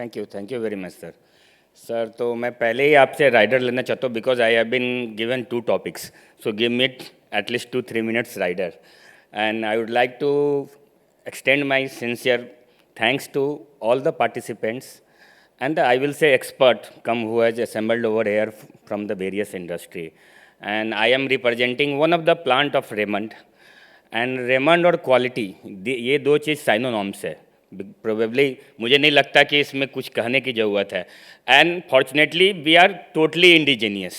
Thank you very much sir. Sir तो मैं पहले ही आपसे राइडर लेना चाहता हूँ because I have been given 2 topics, so give me at least 2-3 minutes rider, and I would like to extend my sincere thanks to all the participants and I will say expert come who has assembled over here from the various industry. And I am representing one of the plant of Raymond, and Raymond और quality ये दो चीज़ साइनोनॉम्स है। Probably मुझे नहीं लगता कि इसमें कुछ कहने की ज़रूरत है। And fortunately we are totally indigenous.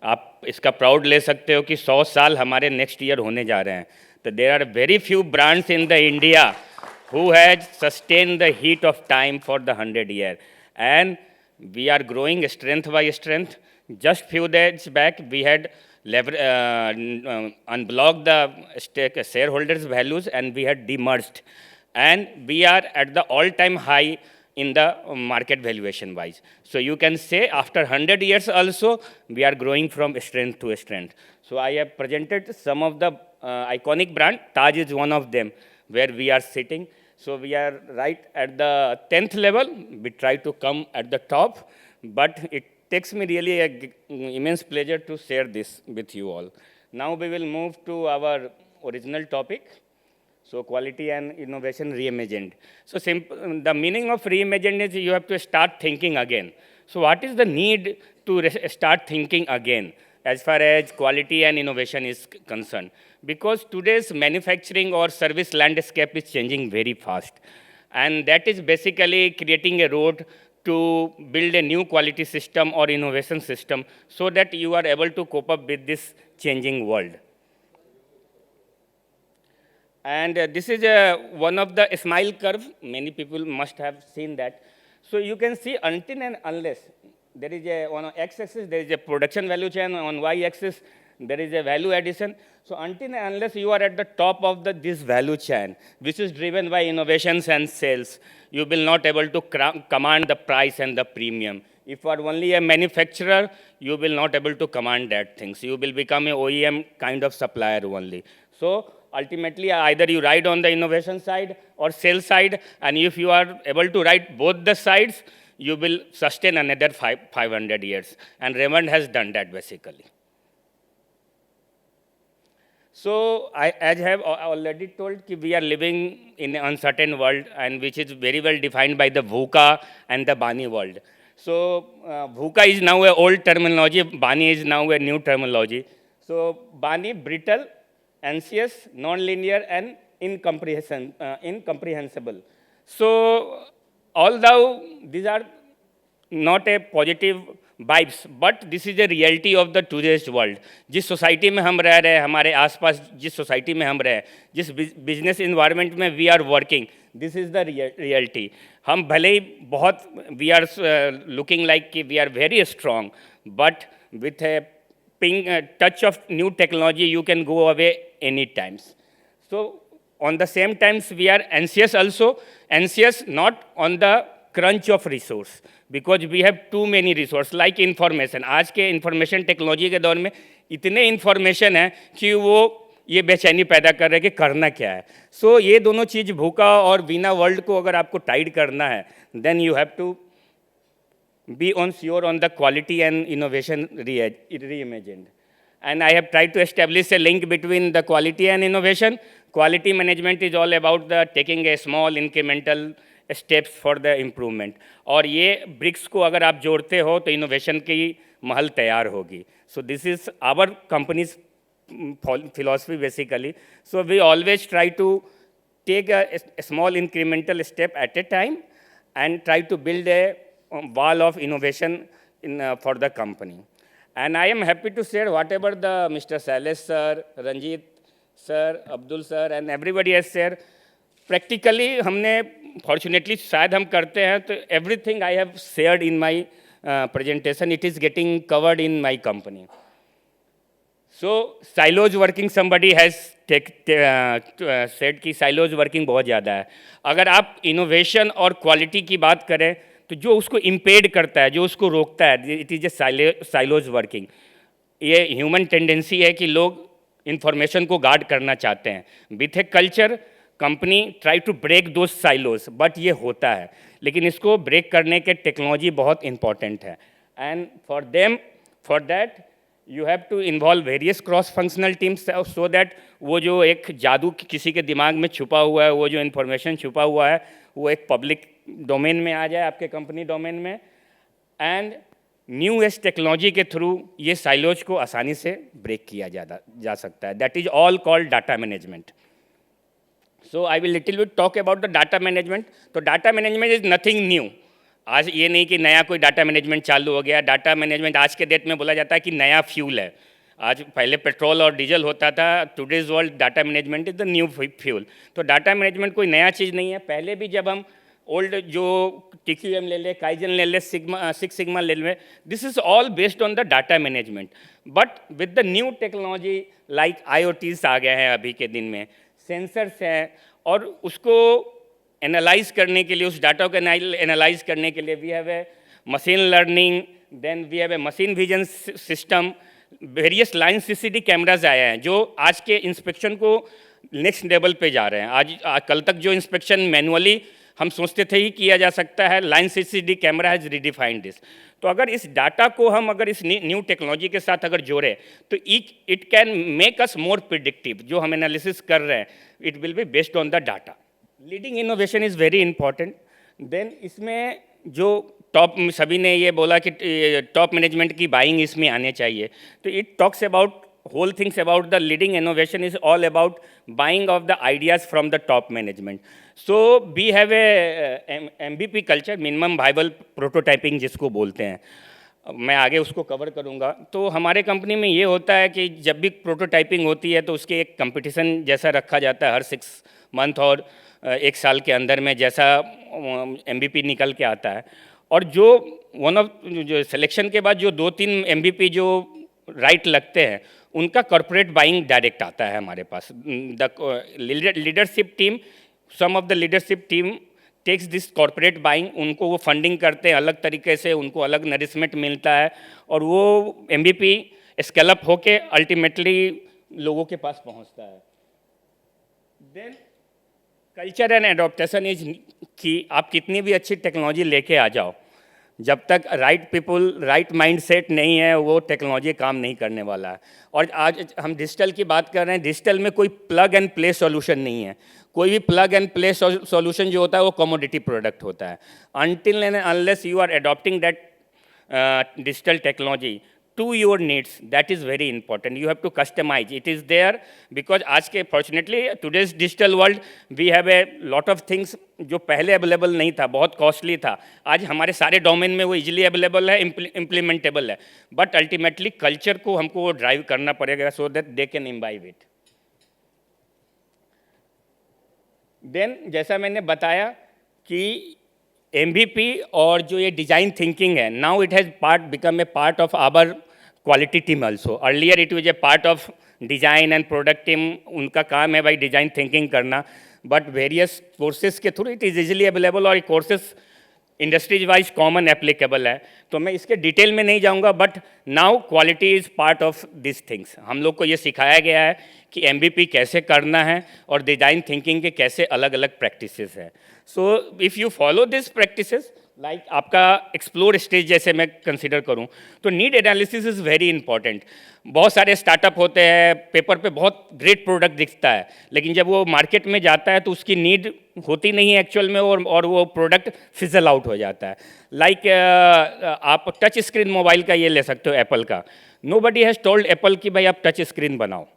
आप इसका प्राउड ले सकते हो कि 100 साल हमारे नेक्स्ट ईयर होने जा रहे हैं। तो there are very few brands in the India who has sustain the heat of time for the 100 year, and we are growing strength by strength. Just few days back we had unblocked the shareholders values and we had demerged, and we are at the all-time high in the market valuation wise. So you can say after 100 years also we are growing from strength to strength. So I have presented some of the iconic brand. Taj is one of them where we are sitting. So we are right at the 10th level. We try to come at the top, but it takes me really an immense pleasure to share this with you all. Now we will move to our original topic. So quality and innovation reimagined. So the meaning of reimagined is you have to start thinking again. So what is the need to start thinking again as far as quality and innovation is concerned? Because today's manufacturing or service landscape is changing very fast. And that is basically creating a road to build a new quality system or innovation system so that you are able to cope up with this changing world. And this is one of the smile curve. Many people must have seen that. So you can see until and unless there is on x-axis, there is a production value chain. On y-axis, there is a value addition. So until and unless you are at the top of this value chain, which is driven by innovations and sales, you will not able to command the price and the premium. If you are only a manufacturer, you will not able to command that things. You will become a OEM kind of supplier only. So ultimately, either you ride on the innovation side or sales side, and if you are able to ride both the sides, you will sustain another 500 years. And Raymond has done that basically. So as I have already told, we are living in an uncertain world, and which is very well defined by the VUCA and the BANI world. So VUCA is now an old terminology, BANI is now a new terminology. So BANI, brittle, anxious, non-linear, and incomprehensible. So although these are not a positive vibes, but this is a reality of the today's world. जिस society में हम रह रहे हैं, हमारे आसपास जिस society में हम रहे, जिस बिजनेस इन्वायरमेंट में we are working, this is the reality. हम भले ही बहुत वी आर लुकिंग लाइक कि we are very strong, but with a touch of new technology, you can go away any times. So on the same times, we are anxious also, anxious not on the crunch of resource, because we have too many resource like information. आज के information technology के दौर में इतने information है कि वो ये बेचैनी पैदा कर रहे हैं कि करना क्या है. So ये दोनों चीज़ भूखा और वीना वर्ल्ड को अगर आपको टाइड करना है, then you have to be sure on the quality and innovation reimagined. And I have tried to establish a link between the quality and innovation. Quality management is all about the taking a small incremental steps for the improvement. और ये bricks को अगर आप जोड़ते हो तो innovation की महल तैयार होगी. So this is our company's philosophy basically. So we always try to take a small incremental step at a time and try to build a wall of innovation for the company. And I am happy to share whatever the Mr. Sailesh sir, Ranjit sir, Abdul sir and everybody has shared. Practically हमने fortunately शायद हम करते हैं तो everything I have shared in my presentation, it is getting covered in my company. So silos working, somebody has said कि silos working बहुत ज़्यादा है. अगर आप innovation और quality की बात करें तो जो उसको इम्पेड करता है, जो उसको रोकता है, it is a silos working. ये ह्यूमन टेंडेंसी है कि लोग इंफॉर्मेशन को गार्ड करना चाहते हैं. With a culture company try to break दो साइलोस, बट ये होता है, लेकिन इसको ब्रेक करने के टेक्नोलॉजी बहुत इंपॉर्टेंट है। And for that you have to involve various cross functional teams, so that वो जो एक जादू किसी के दिमाग में छुपा हुआ है, वो जो इन्फॉर्मेशन छुपा हुआ है, वो एक पब्लिक डोमेन में आ जाए, आपके कंपनी डोमेन में। एंड न्यू एज टेक्नोलॉजी के थ्रू ये साइलोज को आसानी से ब्रेक किया जा सकता है। That is all called data management. So I will little bit talk about the data management. तो data management is nothing new. आज ये नहीं कि नया कोई डाटा मैनेजमेंट चालू हो गया। डाटा मैनेजमेंट आज के डेट में बोला जाता है कि नया फ्यूल है। आज पहले पेट्रोल और डीजल होता था, today's world data management is the new fuel. तो डाटा मैनेजमेंट कोई नया चीज़ नहीं है। पहले भी जब हम ओल्ड जो TQM ले ले, काइजन ले ले, सिक्स सिग्मा ले ले, this is all based on the data management. But with the new technology like IoTs आ गए हैं अभी के दिन में, सेंसर्स हैं, और उसको एनालाइज करने के लिए, उस डाटा को एनालाइज करने के लिए we have a machine learning, then we have a machine vision system, various line CCD cameras आए हैं जो आज के इंस्पेक्शन को नेक्स्ट लेवल पे जा रहे हैं। आज कल तक जो इंस्पेक्शन मैनुअली हम सोचते थे ही किया जा सकता है, line CCD camera has redefined this. तो अगर इस डाटा को हम अगर इस न्यू टेक्नोलॉजी के साथ अगर जोड़े तो it can make us more predictive. जो हम एनालिसिस कर रहे हैं it will be based on the data. Leading innovation is very important. Then इसमें जो टॉप, सभी ने ये बोला कि टॉप मैनेजमेंट की बाइंग इसमें आने चाहिए, तो it talks about whole things about the leading innovation is all about buying of the ideas from the top management. So we have a MVP culture, minimum viable prototyping जिसको बोलते हैं, मैं आगे उसको कवर करूँगा। तो हमारे कंपनी में ये होता है कि जब भी प्रोटोटाइपिंग होती है तो उसके एक कंपटीशन जैसा रखा जाता है हर 6 मंथ और 1 साल के अंदर में, जैसा MVP निकल के आता है। और जो जो सिलेक्शन के बाद जो 2-3 MVP जो राइट लगते हैं उनका कॉर्पोरेट बाइंग डायरेक्ट आता है हमारे पास। The leadership team, some of the leadership team takes this corporate buying, उनको वो फंडिंग करते हैं अलग तरीके से, उनको अलग नरिशमेंट मिलता है और वो MVP स्केलअप होके अल्टीमेटली लोगों के पास पहुंचता है। Then culture and adaptation is कि आप कितनी भी अच्छी टेक्नोलॉजी लेके आ जाओ, जब तक राइट पीपल, राइट माइंडसेट नहीं है, वो टेक्नोलॉजी काम नहीं करने वाला है। और आज हम डिजिटल की बात कर रहे हैं, डिजिटल में कोई प्लग एंड प्ले सॉल्यूशन नहीं है। कोई भी प्लग एंड प्ले सॉल्यूशन जो होता है वो कमोडिटी प्रोडक्ट होता है। Until and unless you are adopting that digital technology to your needs, that is very important. You have to customize. It is there because आज के fortunately today's digital world we have a lot of things जो पहले available नहीं था, बहुत costly था, आज हमारे सारे डोमेन में वो इजीली अवेलेबल है, इम्प्लीमेंटेबल है। बट अल्टीमेटली कल्चर को हमको ड्राइव करना पड़ेगा so that they can imbibe it. Then जैसा मैंने बताया कि MVP और जो ये डिज़ाइन थिंकिंग है, now it has become a part of our quality team also. Earlier it was a part of design and product team, उनका काम है भाई डिज़ाइन थिंकिंग करना, बट वेरियस कोर्सेज के through it is easily available और courses industries wise common applicable है। तो मैं इसके डिटेल में नहीं जाऊंगा, but now quality is part of this things. हम लोग को ये सिखाया गया है कि MVP कैसे करना है और डिज़ाइन थिंकिंग के कैसे अलग अलग प्रैक्टिसेस है। So if you follow this practices, like आपका एक्सप्लोर स्टेज जैसे मैं कंसिडर करूं, तो need analysis is very important. बहुत सारे स्टार्टअप होते हैं, पेपर पे बहुत ग्रेट प्रोडक्ट दिखता है, लेकिन जब वो मार्केट में जाता है तो उसकी नीड होती नहीं है एक्चुअल में, और वो प्रोडक्ट फिजल आउट हो जाता है। लाइक आप टच स्क्रीन मोबाइल का ये ले सकते हो एप्पल का। नोबडी हैज़ टोल्ड एप्पल कि भाई आप टच स्क्रीन बनाओ।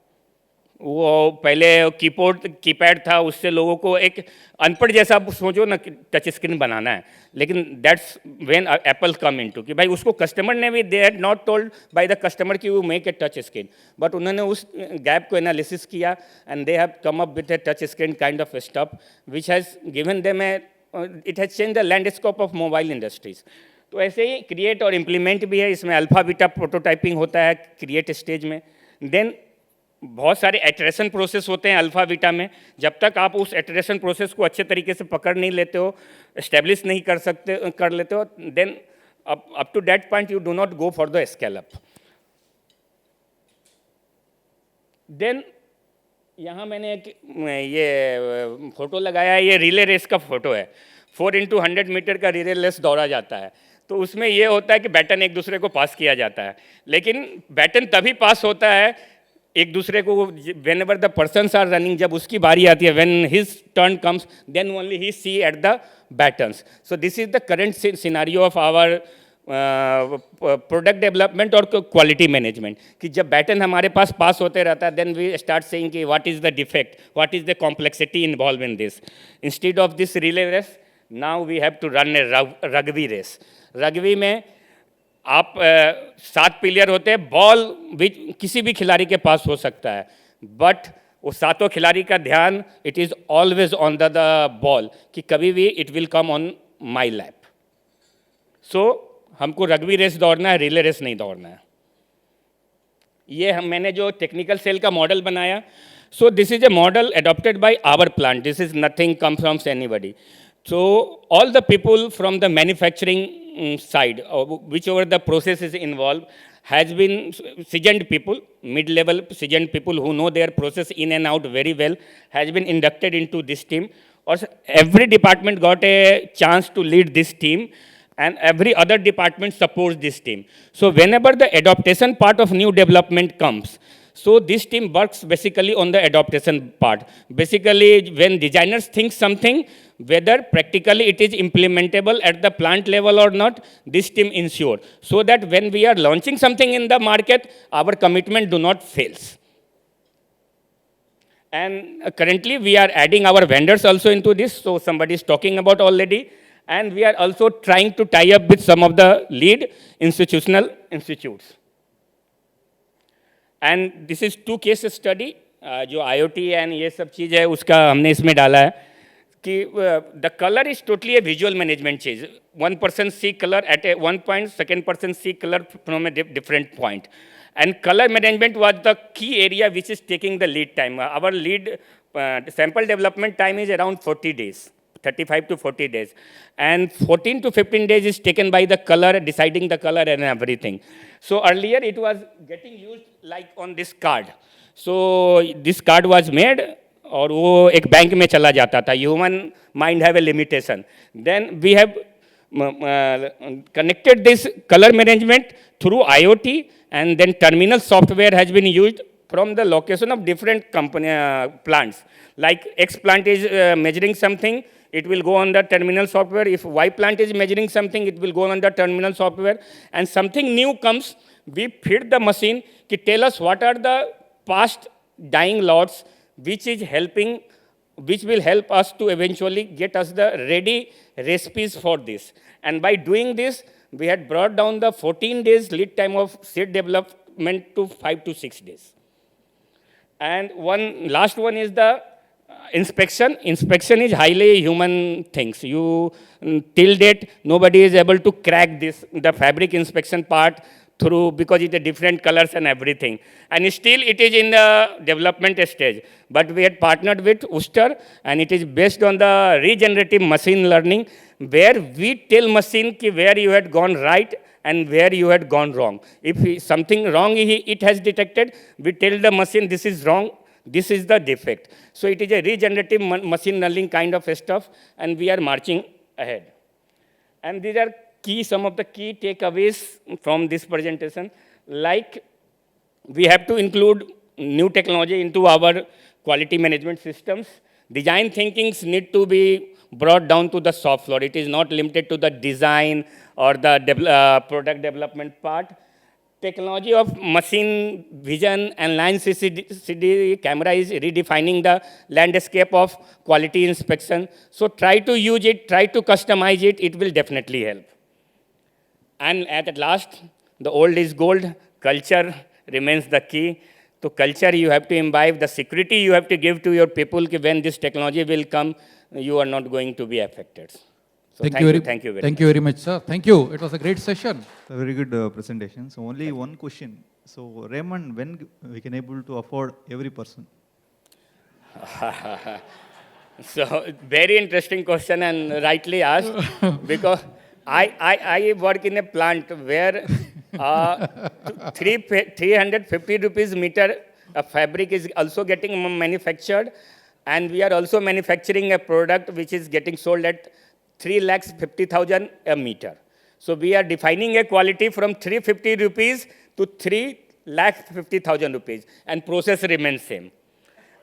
वो पहले कीपैड था, उससे लोगों को एक अनपढ़ जैसा सोचो ना कि टच स्क्रीन बनाना है, लेकिन that's when Apple come into कि भाई उसको कस्टमर ने भी, they had not told by the customer कि वो make a touch screen, but उन्होंने उस गैप को एनालिसिस किया and they have come up with a touch screen kind of stuff which has given them A, it has change the landscape of mobile industries. तो ऐसे ही create और implement भी है, इसमें अल्फा बीटा प्रोटोटाइपिंग होता है create stage में। Then बहुत सारे एटरेशन प्रोसेस होते हैं अल्फा बीटा में। जब तक आप उस एटरेशन प्रोसेस को अच्छे तरीके से पकड़ नहीं लेते हो, एस्टेब्लिश नहीं कर लेते हो, then up to that point you do not go for the scale up. Then यहाँ मैंने एक ये फोटो लगाया है, ये रिले रेस का फोटो है। 4x100 मीटर का रिले रेस दौड़ा जाता है। तो उसमें ये होता है कि बैटन एक दूसरे को पास किया जाता है, लेकिन बैटन तभी पास होता है एक दूसरे को whenever the persons are running, जब उसकी बारी आती है, when his turn comes then only he see at the batons. So this is the current scenario of our product development और क्वालिटी मैनेजमेंट, कि जब बैटन हमारे पास होते रहता है, देन वी स्टार्ट सेइंग कि what is the defect, what is the complexity involve in this. Instead of this relay race, now we have to run a rugby race. Rugby में आप 7 प्लेयर होते हैं, बॉल भी किसी भी खिलाड़ी के पास हो सकता है, बट वो सातों खिलाड़ी का ध्यान it is always on the ball, कि कभी भी it will come on my lap. So हमको रग्बी रेस दौड़ना है, रिले रेस नहीं दौड़ना है। ये मैंने जो टेक्निकल सेल का मॉडल बनाया, सो this is a model adopted by our plant. This is nothing comes from anybody. So all the people from the manufacturing side, whichever the process is involved, has been seasoned people, mid-level seasoned people who know their process in and out very well, has been inducted into this team. Or every department got a chance to lead this team, and every other department supports this team. So whenever the adaptation part of new development comes, so this team works basically on the adaptation part. Basically, when designers think something, whether practically it is implementable at the plant level or not, this team ensure, so that when we are launching something in the market, our commitment do not fails. And currently we are adding our vendors also into this, so somebody is talking about already. And we are also trying to tie up with some of the lead institutional institutes. And this is 2 case study, जो IoT and ये सब चीज़ है उसका हमने इसमें डाला है कि the color is totally a visual management change. One person see color at a one point, second person see color from a different point. And color management was the key area which is taking the lead time. Our lead sample development time is around 40 days. 35 to 40 days, and 14 to 15 days is taken by the color, deciding the color and everything. So earlier it was getting used like on this card. So this card was made और वो एक bank में चला जाता था. Human mind have a limitation. Then we have connected this color management through IoT, and then terminal software has been used from the location of different company plants. Like X plant is measuring something, it will go on the terminal software. If Y plant is measuring something, it will go on the terminal software. And something new comes, we feed the machine to tell us what are the past dying lots, which will help us to eventually get us the ready recipes for this. And by doing this, we had brought down the 14 days lead time of seed development to 5 to 6 days. And last one is the inspection. Inspection is highly human things. Till date, nobody is able to crack the fabric inspection part through, because it's a different colors and everything. And still it is in the development stage. But we had partnered with Uster, and it is based on the regenerative machine learning, where we tell machine where you had gone right and where you had gone wrong. If something wrong it has detected, we tell the machine this is wrong, this is the defect. So it is a regenerative machine learning kind of stuff, and we are marching ahead. And these are some of the key takeaways from this presentation. Like, we have to include new technology into our quality management systems. Design thinkings need to be brought down to the shop floor. It is not limited to the design or the product development part. Technology of machine vision and line CCD camera is redefining the landscape of quality inspection. So try to use it, try to customize it, it will definitely help. And at last, the old is gold, culture remains the key. To culture, you have to imbibe the security you have to give to your people that when this technology will come, you are not going to be affected. So thank you very much, sir. Thank you. It was a great session. A very good presentation. So only one question. So Raymond, when we can able to afford every person? So very interesting question, and rightly asked, because I work in a plant where 350 rupees meter A fabric is also getting manufactured, and we are also manufacturing a product which is getting sold at 3,50,000 a meter. So we are defining a quality from 350 rupees to 3,50,000 rupees, and process remains same.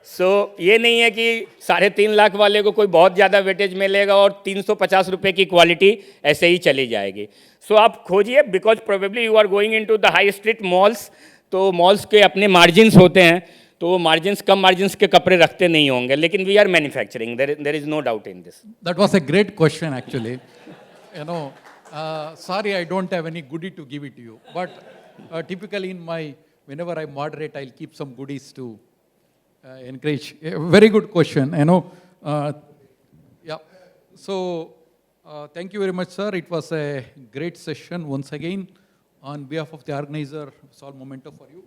सो ये नहीं है कि 3.5 लाख वाले को कोई बहुत ज़्यादा weightage मिलेगा और 350 रुपये की क्वालिटी ऐसे ही चली जाएगी. सो आप खोजिए, because probably you are going into the high street malls, तो मॉल्स के अपने मार्जिन्स होते हैं, तो वो मार्जिन्स कम मार्जिन्स के कपड़े रखते नहीं होंगे, लेकिन we are manufacturing, there is no doubt in this. That was a great question, actually. You know, sorry, I don't have any goodie to give it to you. But typically whenever I moderate, I'll keep some goodies to encourage. A very good question, you know. Yeah. So, thank you very much, sir. It was a great session once again. On behalf of the organizer, it's all memento for you.